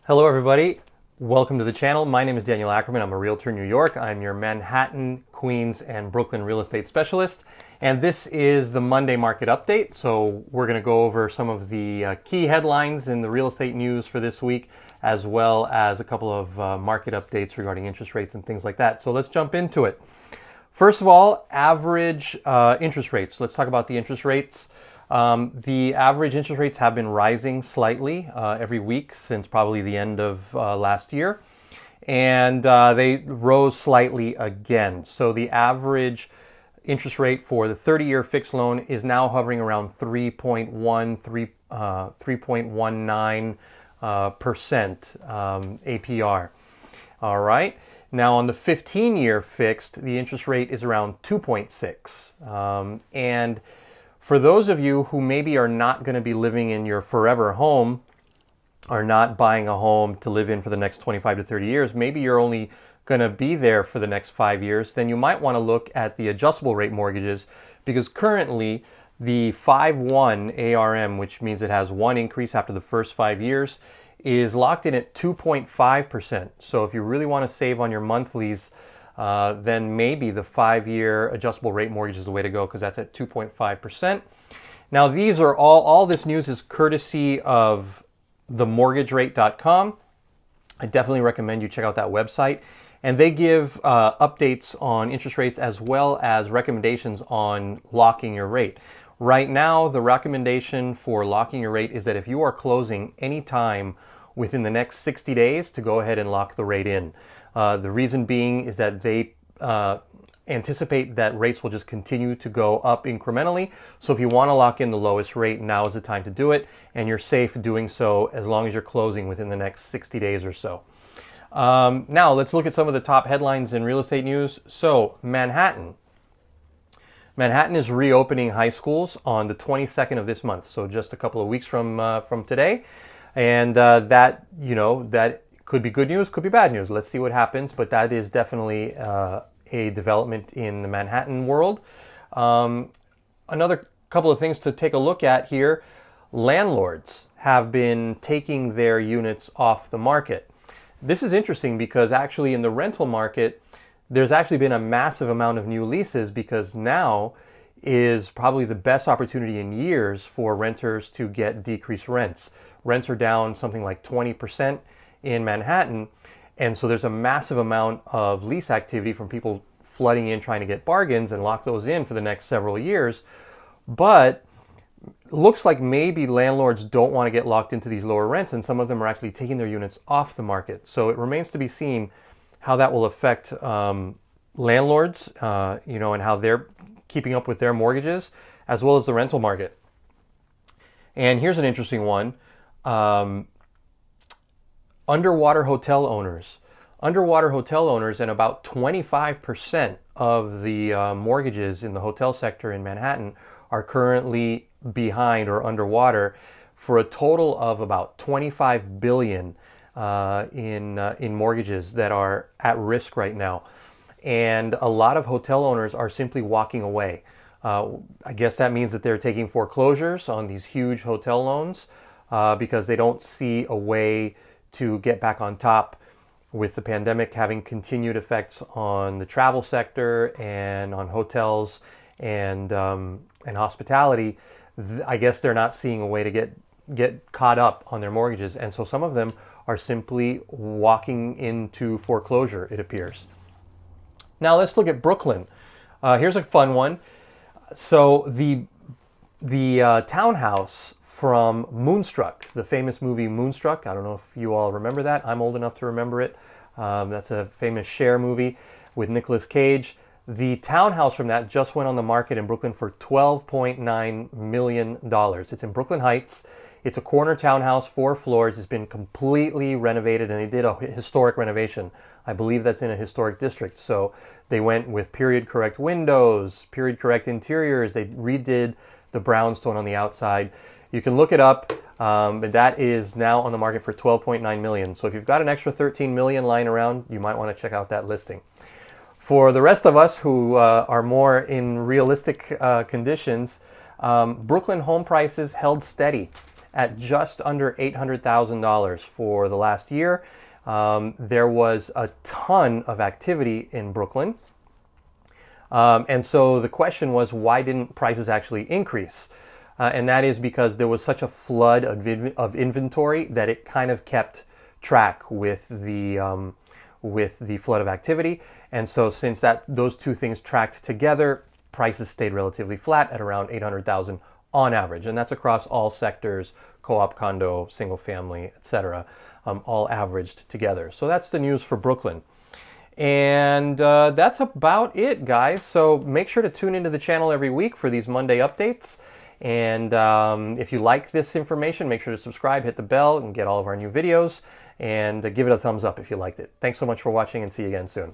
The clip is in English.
Hello everybody, welcome to the channel. My name is Daniel Ackerman. I'm a realtor in New York. I'm your Manhattan, Queens, and Brooklyn real estate specialist. And this is the Monday market update. So we're going to go over some of the key headlines in the real estate news for this week, as well as a couple of market updates regarding interest rates and things like that. So let's jump into it. First of all, average interest rates. Let's talk about the interest rates. The average interest rates have been rising slightly every week since probably the end of last year, and they rose slightly again. So the average interest rate for the 30-year fixed loan is now hovering around 3.19% APR. All right. Now on the 15-year fixed, the interest rate is around 2.6, and for those of you who maybe are not going to be living in your forever home, are not buying a home to live in for the next 25 to 30 years, maybe you're only going to be there for the next 5 years, then you might want to look at the adjustable rate mortgages, because currently the 5-1 ARM, which means it has one increase after the first 5 years, is locked in at 2.5%. So if you really want to save on your monthlies, then maybe the 5-year adjustable rate mortgage is the way to go, because that's at 2.5%. Now these are all this news is courtesy of themortgagerate.com. I definitely recommend you check out that website. And they give updates on interest rates as well as recommendations on locking your rate. Right now, the recommendation for locking your rate is that if you are closing anytime within the next 60 days, to go ahead and lock the rate in. The reason being is that they anticipate that rates will just continue to go up incrementally. So if you want to lock in the lowest rate, now is the time to do it, and you're safe doing so as long as you're closing within the next 60 days or so. Now let's look at some of the top headlines in real estate news. So Manhattan is reopening high schools on the 22nd of this month, so just a couple of weeks from today, and that could be good news, could be bad news. Let's see what happens, but that is definitely a development in the Manhattan world. Another couple of things to take a look at here. Landlords have been taking their units off the market. This is interesting because actually in the rental market, there's actually been a massive amount of new leases, because now is probably the best opportunity in years for renters to get decreased rents. Rents are down something like 20% in Manhattan, and so there's a massive amount of lease activity from people flooding in trying to get bargains and lock those in for the next several years. But looks like maybe landlords don't want to get locked into these lower rents, and some of them are actually taking their units off the market. So it remains to be seen how that will affect landlords, and how they're keeping up with their mortgages, as well as the rental market. And here's an interesting one. Underwater hotel owners, and about 25% of the mortgages in the hotel sector in Manhattan are currently behind or underwater, for a total of about 25 billion in mortgages that are at risk right now. And a lot of hotel owners are simply walking away. I guess that means that they're taking foreclosures on these huge hotel loans because they don't see a way to get back on top, with the pandemic having continued effects on the travel sector and on hotels and hospitality. I guess they're not seeing a way to get caught up on their mortgages, and so some of them are simply walking into foreclosure, it appears. Now let's look at Brooklyn. Here's a fun one. So the townhouse from Moonstruck, the famous movie Moonstruck. I don't know if you all remember that. I'm old enough to remember it. That's a famous Cher movie with Nicolas Cage. The townhouse from that just went on the market in Brooklyn for $12.9 million. It's in Brooklyn Heights. It's a corner townhouse, 4 floors. It's been completely renovated, and they did a historic renovation. I believe that's in a historic district. So they went with period correct windows, period correct interiors. They redid the brownstone on the outside. You can look it up, but that is now on the market for $12.9 million. So if you've got an extra $13 million lying around, you might want to check out that listing. For the rest of us who are more in realistic conditions, Brooklyn home prices held steady at just under $800,000 for the last year. There was a ton of activity in Brooklyn. And so the question was, why didn't prices actually increase? And that is because there was such a flood of inventory that it kind of kept track with the flood of activity. And so since those two things tracked together, prices stayed relatively flat at around 800,000 on average. And that's across all sectors, co-op, condo, single family, etc., all averaged together. So that's the news for Brooklyn. And that's about it, guys. So make sure to tune into the channel every week for these Monday updates. And if you like this information, make sure to subscribe, hit the bell, and get all of our new videos. And give it a thumbs up if you liked it. Thanks so much for watching, and see you again soon.